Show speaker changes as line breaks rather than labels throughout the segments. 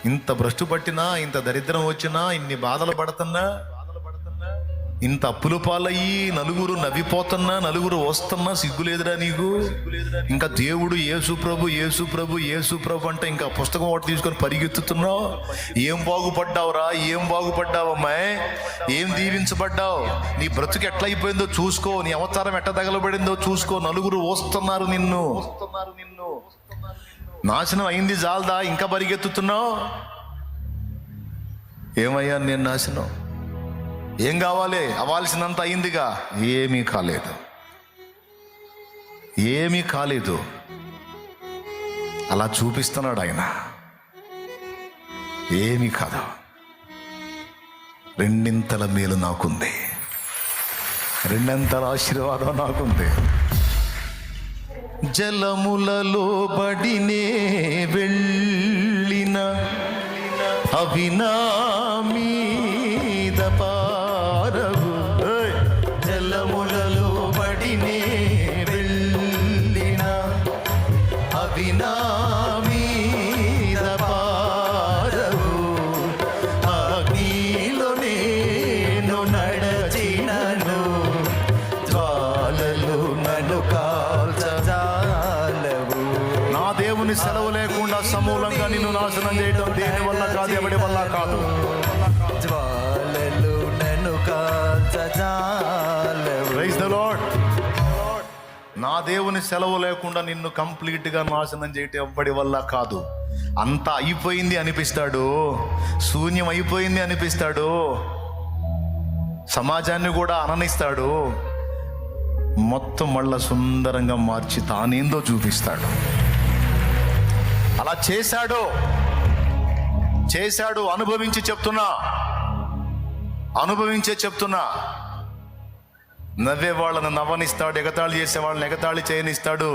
ఇంత భ్రష్టు పట్టినా, ఇంత దరిద్రం వచ్చినా, ఇన్ని బాధలు పడుతున్నా, ఇంత అప్పులు పాలయ్యి నలుగురు నవ్విపోతున్నా, నలుగురు వస్తున్నా సిగ్గులేదురా నీకు? ఇంకా దేవుడు యేసు ప్రభు యేసు ప్రభు యేసు ప్రభు అంటే ఇంకా పుస్తకం ఒకటి తీసుకొని పరిగెత్తుతున్నావు. ఏం బాగుపడ్డావురా, ఏం బాగుపడ్డావమ్మాయి, ఏం దీవించబడ్డావు? నీ బ్రతుకు ఎట్లయిపోయిందో చూసుకో, నీ అవతారం ఎట్ట తగలబడిందో చూసుకో. నలుగురు వస్తున్నారు నిన్ను. నాశనం అయింది జాలదా, ఇంకా పరిగెత్తుతున్నావు? ఏమయ్యా నేను నాశనం? ఏం కావాలి? అవ్వాల్సినంత అయిందిగా. ఏమీ కాలేదు, ఏమీ కాలేదు. అలా చూపిస్తున్నాడు ఆయన. ఏమీ కాదు, రెండింతల మేలు నాకుంది, రెండంతల ఆశీర్వాదం నాకుంది. జలములలో బడినే వెళ్ళిన అవి నా మీద పారవు. జలములలో బడినే వెళ్ళిన అవి నా మీద పారవు. అగ్నిలో నేను నడచినను, జ్వాలలు నన్ను కాల్చజాలవు. నా దేవుని సెలవు లేకుండా సమూలంగా నిన్ను నాశనం చేయడం దేని వల్ల కాదు, ఎవడి వల్ల కాదు. జ్వాలలు నన్ను కాల్చజాలవు. Praise the lord. నా దేవుని సెలవు లేకుండా నిన్ను కంప్లీట్గా నాశనం చేయటం ఎవ్వడి వల్ల కాదు. అంతా అయిపోయింది అనిపిస్తాడు, శూన్యం అయిపోయింది అనిపిస్తాడు, సమాజాన్ని కూడా అననిస్తాడు. మొత్తం మళ్ళా సుందరంగా మార్చి తానేందో చూపిస్తాడు. అలా చేశాడు. అనుభవించి చెప్తున్నా, అనుభవించే చెప్తున్నా. నవ్వే వాళ్ళని నవ్వనిస్తాడు, ఎగతాళి చేసే వాళ్ళని ఎగతాళి చేయనిస్తాడు,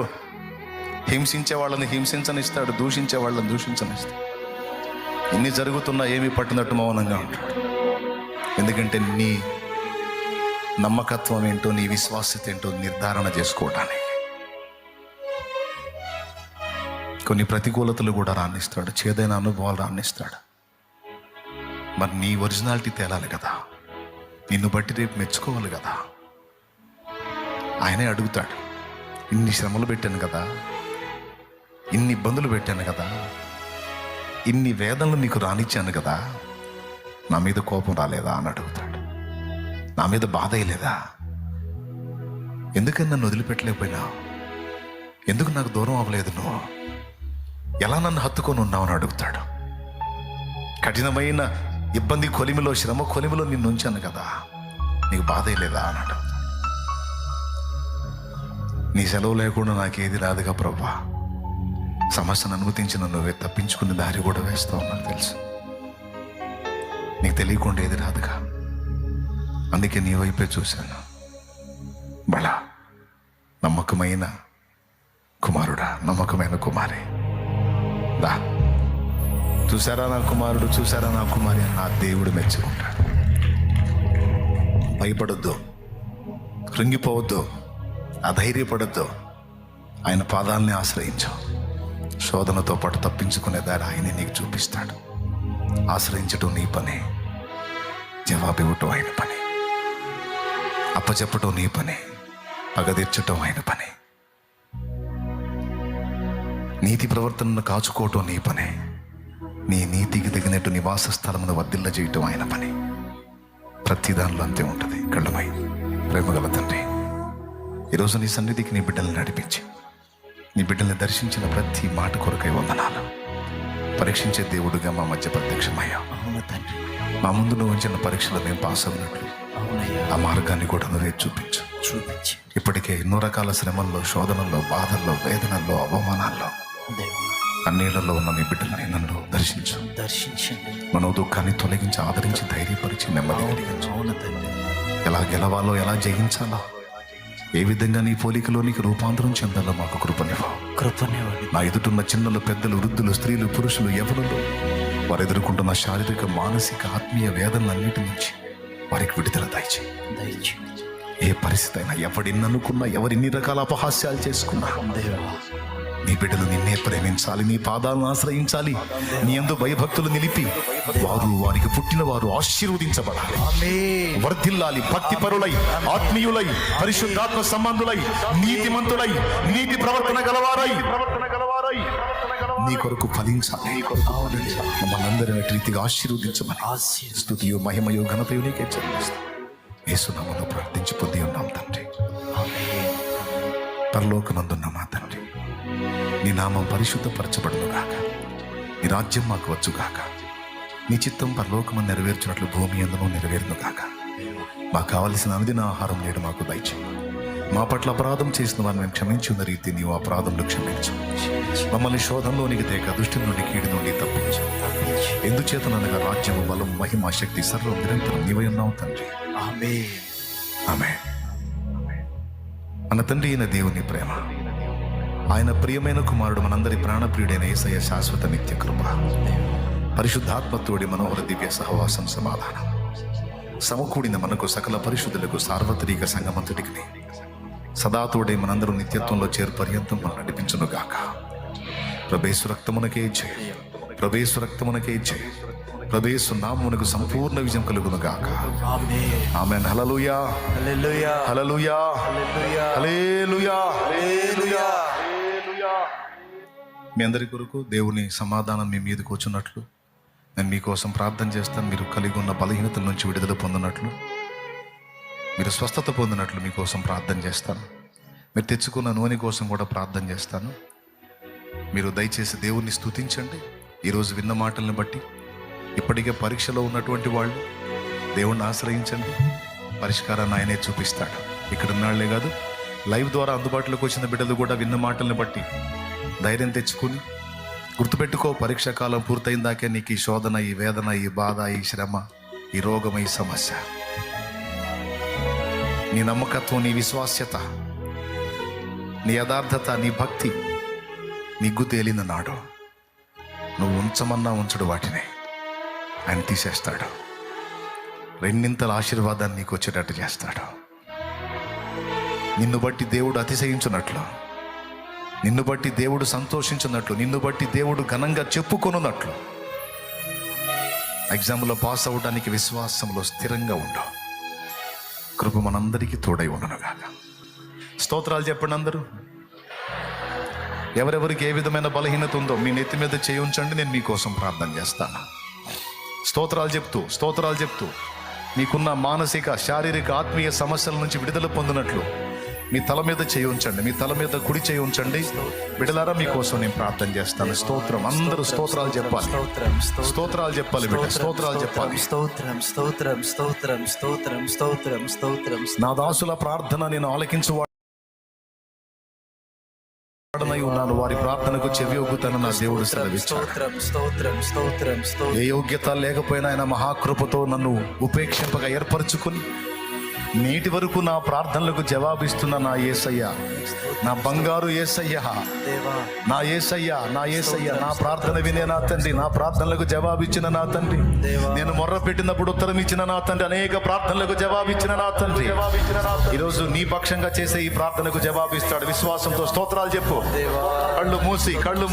హింసించే వాళ్ళని హింసించనిస్తాడు, దూషించే వాళ్ళని దూషించనిస్తాడు. ఇన్ని జరుగుతున్నా ఏమీ పట్టినట్టు మౌనంగా ఉంటాడు. ఎందుకంటే నీ నమ్మకత్వం ఏంటో, నీ విశ్వాసత ఏంటో నిర్ధారణ చేసుకోవటానికి. కొన్ని ప్రతికూలతలు కూడా రాణిస్తాడు, చేదైన అనుభవాలు రాణిస్తాడు. మరి నీ ఒరిజినాలిటీ తేలాలి కదా, నిన్ను బట్టి రేపు మెచ్చుకోవాలి కదా. ఆయనే అడుగుతాడు, ఇన్ని శ్రమలు పెట్టాను కదా, ఇన్ని ఇబ్బందులు పెట్టాను కదా, ఇన్ని వేదనలు నీకు రానిచ్చాను కదా, నా మీద కోపం రాలేదా అని అడుగుతాడు. నా మీద బాధ అయ్యలేదా? ఎందుకని నన్ను వదిలిపెట్టలేకపోయినావు? ఎందుకు నాకు దూరం అవ్వలేదు నువ్వు? ఎలా నన్ను హత్తుకొని ఉన్నావు అని అడుగుతాడు. కఠినమైన ఇబ్బంది కొలిమిలో, శ్రమ కొలిమిలో నిన్ను ఉంచాను కదా, నీకు బాధ అయ్యలేదా అని అడుగుతాడు. నీ సెలవు లేకుండా నాకేది రాదుగా ప్రభా. సమస్యను అనుమతించిన నువ్వే తప్పించుకునే దారి కూడా వేస్తావు, నాకు తెలుసు. నీకు తెలియకుండా ఏది రాదుగా, అందుకే నీ వైపే చూశాను. బలా నమ్మకమైన కుమారుడా, నమ్మకమైన కుమారి, దా చూసారా నా కుమారుడు, చూసారా నా కుమారి అని నా దేవుడు మెచ్చుకుంటాడు. భయపడొద్దు, కృంగిపోవద్దు, అధైర్యపడొద్దు. ఆయన పాదాలని ఆశ్రయించు. శోధనతో పాటు తప్పించుకునే దారి ఆయనే నీకు చూపిస్తాడు. ఆశ్రయించటం నీ పని, జవాబు ఇవ్వటం ఆయన పని, అప్పచెప్పటం నీ పని, పగదీర్చటం ఆయన పని, నీతి ప్రవర్తనను కాచుకోవటం నీ పని, నీ నీతికి తగినట్టు నివాస స్థలమును వర్ధిల్ల చేయటం ఆయన పని. ప్రతి దానిలో అంతే ఉంటుంది. కళ్ళమై ప్రేమగల తండ్రి, ఈరోజు నీ సన్నిధికి నీ బిడ్డల్ని నడిపించి, నీ బిడ్డల్ని దర్శించిన ప్రతి మాట కొరకై వందనాలు. పరీక్షించే దేవుడుగా మా మధ్య ప్రత్యక్షమయ్యా. మా ముందు నువ్వు ఉంచిన పరీక్షలు మేము పాస్ అవునట్లు ఆ మార్గాన్ని కూడా నువ్వే చూపించు. ఇప్పటికే ఎన్నో రకాల శ్రమల్లో, శోధనల్లో, బాధల్లో, వేదనల్లో, అవమానాల్లో, అన్నిళ్లలో ఉన్న నీ బిడ్డలని నన్ను దర్శించండి. మనో దుఃఖాన్ని తొలగించి, ఆదరించి, ధైర్యపరిచి, నెమ్మది కలిగించు. ఎలా గెలవాలో, ఎలా జయించాలో, ఏ విధంగా నీ పోలికలో నీకు రూపాంతరం చెందాలో మాకు కృపనివ్వు. నా ఎదుటున్న చిన్నలు, పెద్దలు, వృద్ధులు, స్త్రీలు, పురుషులు, యవ్వనులు వారు ఎదుర్కొంటున్న శారీరక, మానసిక, ఆత్మీయ వేదనలన్నిటి నుంచి వారికి విడుదల దయచేయి. ఏ పరిస్థితి అయినా ఎవరిని అనుకున్నా, ఎవరిన్ని రకాల అపహాస్యాలు చేసుకున్నా, నీ బిడ్డలు నిన్నే ప్రేమించాలి, నీ పాదాలను ఆశ్రయించాలి, నీ యందు భయభక్తులు నిలిపి వారికి పుట్టిన వారు ఆశీర్వదించబడాలి, వర్ధిల్లాలి, భక్తిపరులై, ఆత్మీయులై, పరిశుద్ధాత్మ సంబంధులై, నీతిమంతులై, నీతి ప్రవర్తన గలవారై నీ కొరకు ఫలించాలి. మనందరిని రీతిగా ఆశీర్వదించమని స్తుతియు మహిమయు ఘనతయు నీకే చెల్లిస్తాం. యేసునామములో ప్రార్థించి పొంది ఉన్నాం తండ్రి. పరలోకమందున్న మా తండ్రి, నీ నామం పరిశుద్ధపరచబడును గాక, నీ రాజ్యం మాకు వచ్చుగాక, నీ చిత్తం పరలోకమందు నెరవేర్చినట్లు భూమి యందును నెరవేరును గాక. మాకు కావలసిన అనుదిన ఆహారం నేడు మాకు దయచేయి. మా పట్ల అపరాధం చేసిన వారిని మేము క్షమించి ఉన్న రీతి నీవు అపరాధంలో క్షమించు. మమ్మల్ని శోధంలోనికి తేక, దుష్టి నుండి, కీడు నుండి తప్పించు. ఎందుచేతనగా రాజ్యము, బలం, మహిమ, శక్తి సర్వం నిరంతరం నీవై ఉన్నావు తండ్రి. ఆమేన్. మన తండ్రి అయిన దేవుని ప్రేమ, ఆయన ప్రియమైన కుమారుడు మనందరి ప్రాణప్రియుడైన యేసయ్య శాశ్వత నిత్య కృప, పరిశుద్ధాత్మతోడి మనోహర దివ్య సహవాసం, సమాధానం సమకూడిన మనకు సకల పరిశుద్ధులకు సార్వత్రిక సంగమంతటికి సదాతోడే మనందరూ నిత్యత్వంలో చేరు పర్యంతం మనం నడిపించును గాక. ప్రభేసు రక్తమునకే జయ, ప్రభేసు రక్తమునకే జయ, ప్రభేసు నామమునకు సంపూర్ణ విజయం కలుగును గాక. ఆమేన్. హల్లెలూయా, హల్లెలూయా, హల్లెలూయా, హల్లెలూయా, హల్లెలూయా. మీ అందరి కొరకు దేవుని సమాధానం మీ మీద కూర్చున్నట్లు నేను మీకోసం ప్రార్థన చేస్తాను. మీరు కలిగి ఉన్న బలహీనతల నుంచి విడుదల పొందినట్లు, మీరు స్వస్థత పొందినట్లు మీకోసం ప్రార్థన చేస్తాను. మీరు తెచ్చుకున్న నూనె కోసం కూడా ప్రార్థన చేస్తాను. మీరు దయచేసి దేవుణ్ణి స్తుతించండి. ఈరోజు విన్న మాటలను బట్టి ఇప్పటికే పరీక్షలో ఉన్నటువంటి వాళ్ళు దేవుణ్ణి ఆశ్రయించండి. పరిష్కారాన్ని ఆయనే చూపిస్తాడు. ఇక్కడ ఉన్నాళ్లే కాదు, లైవ్ ద్వారా అందుబాటులోకి వచ్చిన బిడ్డలు కూడా విన్న మాటలను బట్టి ధైర్యం తెచ్చుకుని గుర్తుపెట్టుకో, పరీక్ష కాలం పూర్తయిన దాకే నీకు ఈ శోధన, ఈ వేదన, ఈ బాధ, ఈ శ్రమ, ఈ రోగం, ఈ సమస్య, నీ నమ్మకత్వం, నీ విశ్వాస్యత, నీ యథార్థత, నీ భక్తి నిగ్గు తేలిన నాడు నువ్వు ఉంచమన్నా ఉంచడు, వాటిని ఆయన తీసేస్తాడు. రెండింతల ఆశీర్వాదాన్ని నీకు వచ్చేటట్టు చేస్తాడు. నిన్ను బట్టి దేవుడు అతిశయించున్నట్లు, నిన్ను బట్టి దేవుడు సంతోషించున్నట్లు, నిన్ను బట్టి దేవుడు ఘనంగా చెప్పుకొనున్నట్లు ఎగ్జామ్లో పాస్ అవ్వడానికి విశ్వాసంలో స్థిరంగా ఉండు. కృప మనందరికీ తోడై ఉండనుగాక. స్తోత్రాలు చెప్పండి అందరూ. ఎవరెవరికి ఏ విధమైన బలహీనత ఉందో మీ నెత్తి మీద చేయి ఉంచండి, నేను మీకోసం ప్రార్థన చేస్తాను. స్తోత్రాలు చెప్తూ మీకున్న మానసిక, శారీరక, ఆత్మీయ సమస్యల నుంచి విడుదల పొందినట్లు మీ తల మీద చేయి ఉంచండి, మీ తల మీద కుడి చేయి ఉంచండి. బిడ్డలారా మీకోసం నేను ప్రార్థన చేస్తాను. స్తోత్రం. అందరూ స్తోత్రాలు చెప్పాలి, స్తోత్రాలు చెప్పాలి బిడ్డ, స్తోత్రాలు చెప్పాలి. నా దాసుల ప్రార్థన నేను ఆలకించువాడనై ఉన్నాను, వారి ప్రార్థనకు చెవి ఒగ్గుతాను నా దేవుడు సెలవిచ్చాడు. ఏ యోగ్యత లేకపోయినా ఆయన మహాకృపతో నన్ను ఉపేక్షింపగా ఏర్పరచుకుని నేటి వరకు నా ప్రార్థనలకు జవాబిస్తున్న నా యేసయ్య, నా బంగారు యేసయ్య, నా యేసయ్య, నా యేసయ్య, నా ప్రార్థన వినే నా తండ్రి, నా ప్రార్థనలకు జవాబిచ్చిన నా తండ్రి, నేను మొర్ర పెట్టినప్పుడు ఉత్తరం ఇచ్చిన నా తండ్రి, అనేక ప్రార్థనలకు జవాబిచ్చిన నా తండ్రి, ఈరోజు నీ పక్షంగా చేసే ఈ ప్రార్థనకు జవాబిస్తాడు. విశ్వాసంతో స్తోత్రాలు చెప్పు. కళ్ళు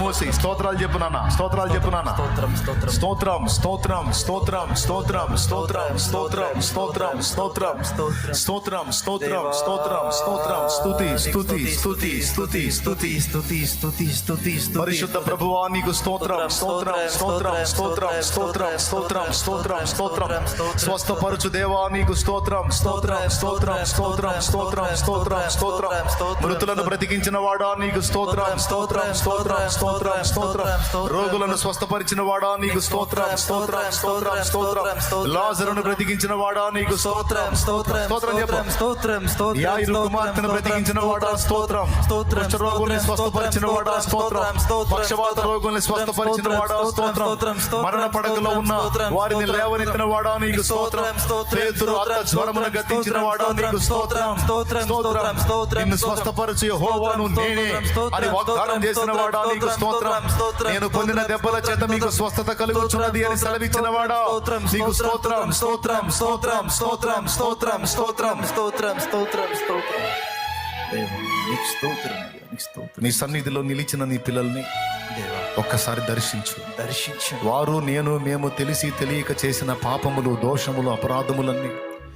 మూసి స్తోత్రాలు చెప్పు నాన్న, స్తోత్రాలు చెప్పు నాన్న. స్తోత్రం, స్తోత్రం, స్తోత్రం, స్తోత్రం, స్తోత్రం, స్తోత్రం, స్తోత్రం, స్తోత్రం, స్తోత్రం, స్తోత్రం, స్తోత్రం, స్తోత్రం, స్తుతి, స్తుతి, స్తుతి, స్తుతి, స్తుతి, స్తుతి, స్తుతి, స్తుతి, పరిశుద్ధ ప్రభువా నీకు స్తోత్రం, స్తోత్రం, స్తోత్రం, స్తోత్రం, స్తోత్రం, స్తోత్రం, స్తోత్రం, స్తోత్రం, స్వస్థపరచు దేవా నీకు స్తోత్రం, స్తోత్రం, స్తోత్రం, స్తోత్రం, స్తోత్రం, స్తోత్రం, స్తోత్రం, మృతులను బ్రతికించిన వాడా నీకు స్తోత్రం, స్తోత్రం, స్తోత్రం, స్తోత్రం, స్తోత్రం, రోగులను స్వస్థపరిచిన వాడా నీకు స్తోత్రం, స్తోత్రం, స్తోత్రం, స్తోత్రం, లాజరును బ్రతికించిన వాడా నీకు స్తోత్రం, స్తోత్రం, కుమార్తెను బ్రతికించిన వాడా స్తోత్రం, రోగుల్ని స్వస్థపరిచిన వాడా స్తోత్రం, పక్షవాత రోగుల్ని స్వస్థపరిచిన వాడా స్తోత్రం, మరణ పడకలో ఉన్న వారిని లేవనెత్తిన వాడా నీకు స్తోత్రం, పేతురు ఆత్మ జ్వరమును గతించిన వాడా నీకు స్తోత్రం, నిన్ను స్వస్థపరచు యెహోవాను నేనే అని వాగ్దానం చేసిన వాడా నీకు స్తోత్రం, నేను పొందిన దెబ్బల చేత మీకు స్వస్థత కలుగుచున్నది అని సెలవిచ్చిన వాడా నీకు స్తోత్రం, స్తోత్రం, స్తోత్రం, స్తోత్రం, స్తోత్రం, స్తోత్రం,
స్తోత్రం స్తోత్రం స్తోత్రం స్తోత్రం దేవా, నీకు స్తోత్రం అయ్యా, నీకు స్తోత్రం.
నీ సన్నిధిలో నిలిచిన నీ పిల్లల్ని
దేవా
ఒక్కసారి దర్శించు.
దర్శించండి
వారు నేను మేము తెలిసి తెలియక చేసిన పాపములు, దోషములు, అపరాధములన్నీ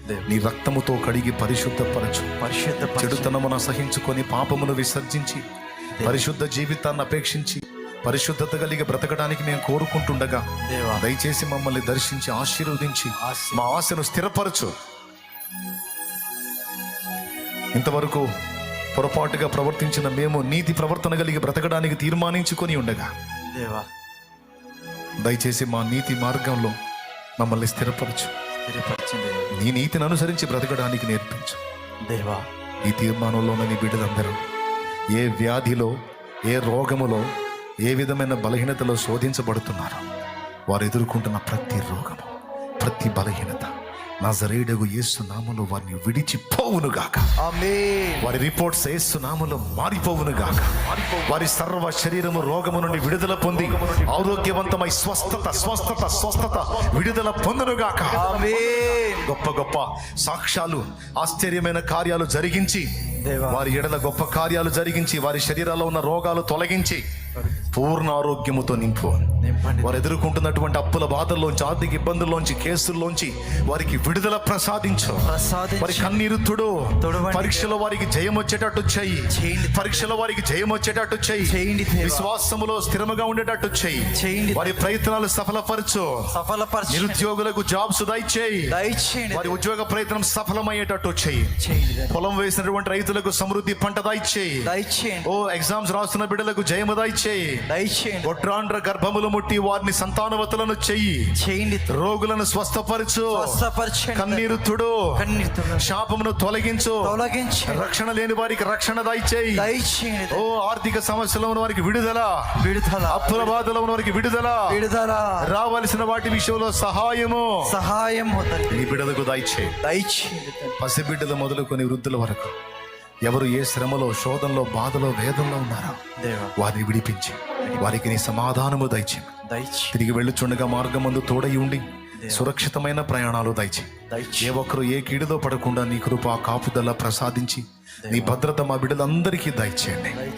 దేవా.
నీ రక్తముతో కడిగి పరిశుద్ధపరచు.
పరిశుద్ధ
చెడుతనమును అసహించుకొని పాపమును విసర్జించి పరిశుద్ధ జీవితాన్ని అపేక్షించి పరిశుద్ధత కలిగి బ్రతకడానికి మేము కోరుకుంటుండగా
దేవా
దయచేసి మమ్మల్ని దర్శించి ఆశీర్వదించి మా ఆశను స్థిరపరచు. ఇంతవరకు పొరపాటుగా ప్రవర్తించిన మేము నీతి ప్రవర్తన కలిగి బ్రతకడానికి తీర్మానించుకొని ఉండగా
దేవా
దయచేసి మా నీతి మార్గంలో మమ్మల్ని స్థిరపరచు.
స్థిరపరచండి
నీ నీతిని అనుసరించి బ్రతకడానికి నేర్పించు.
దేవా.
ఈ తీర్మానంలోని నీ బిడ్డలందరూ ఏ వ్యాధిలో, ఏ రోగములో, ఏ విధమైన బలహీనతలో శోధించబడుతున్నారో వారు ఎదుర్కొంటున్న ప్రతి రోగము, ప్రతి బలహీనత నజరేయుడగు యేసు నామములో వారిని విడిచిపోవునుగాక.
ఆమేన్.
వారి రిపోర్ట్స్ యేసు నామములో మారిపోవునుగాక. వారి సర్వ శరీరము రోగము నుండి విడుదల పొంది ఆరోగ్యవంతమై స్వస్థత స్వస్థత స్వస్థత విడుదల పొందునుగాక.
ఆమేన్.
గొప్ప గొప్ప సాక్ష్యాలు, ఆశ్చర్యమైన కార్యాలు జరిగించి
దేవా.
వారి ఎడల గొప్ప కార్యాలు జరిగించి వారి శరీరాల్లో ఉన్న రోగాలు తొలగించి పూర్ణ ఆరోగ్యముతో నింపు.
నింపండి.
వారు ఎదుర్కొంటున్నటువంటి అప్పుల బాధల్లోంచి, ఆర్థిక ఇబ్బందుల్లోంచి, కేసుల్లోంచి వారికి విడుదల ప్రసాదించు. వారి కన్నీరు తుడు.
తుడవండి.
పరీక్షలో వారికి జయం వచ్చేటట్టు చెయ్యి.
చేయండి.
పరీక్షలో వారికి జయం వచ్చేటట్టు చెయ్యి.
చేయండి దేవా.
విశ్వాసములో స్థిరముగా ఉండేటట్టు చెయ్యి.
చేయండి.
వారి ప్రయత్నాలు సఫలపరచు.
సఫలపరచండి.
నిరుద్యోగులకు జాబ్స్ దయచేయి.
దయచేయండి.
వారి ఉద్యోగ ప్రయత్నం సఫలమయ్యేటట్టు చెయ్యి.
చేయండి దేవా.
పొలం వేసినటువంటి రైతులకు సమృద్ధి పంట దయచేయి.
దయచేయండి.
ఓ ఎగ్జామ్స్ రాస్తున్న బిడ్డలకు జయము దయచేయి.
దయచేయండి.
ఒట్రాండ్ర గర్భములు ముట్టి వారిని సంతానవతులను చెయ్యి.
చేయండి.
రోగులను స్వస్థపరచు.
స్వస్థపరచండి.
కన్నీరు తుడు.
కన్నీరు తుడు.
శాపమును తొలగించు.
తొలగించండి.
రక్షణ లేని వారికి రక్షణ దయచేయి.
దయచేయండి.
ఓ ఆర్థిక సమస్యలో ఉన్న వారికి విడుదల.
విడుదల.
అప్పుల బాధలో ఉన్న వారికి విడుదల.
విడుదల.
రావాల్సిన వాటి విషయంలో సహాయము
సహాయం
నీ బిడ్డలకు దయచేయి.
దయచేయండి.
పసిబిడ్డలు మొదలుకొని వృద్ధుల వరకు ఎవరు ఏ శ్రమలో, శోధనలో, బాధలో, వేదంలో ఉన్నారో
దేవా
వారిని విడిపించి వారికి నీ సమాధానము దయచేయి.
దయచేయండి.
తిరిగి వెళ్ళుచుండగా మార్గమందు తోడై ఉండి సురక్షితమైన ప్రయాణాలు దయచేయి. ఏ ఒక్కరు ఏ కీడులో పడకుండా నీ కృప కాపుదల ప్రసాదించి నీ భద్రత మా బిడ్డలందరికీ దయచేయండి.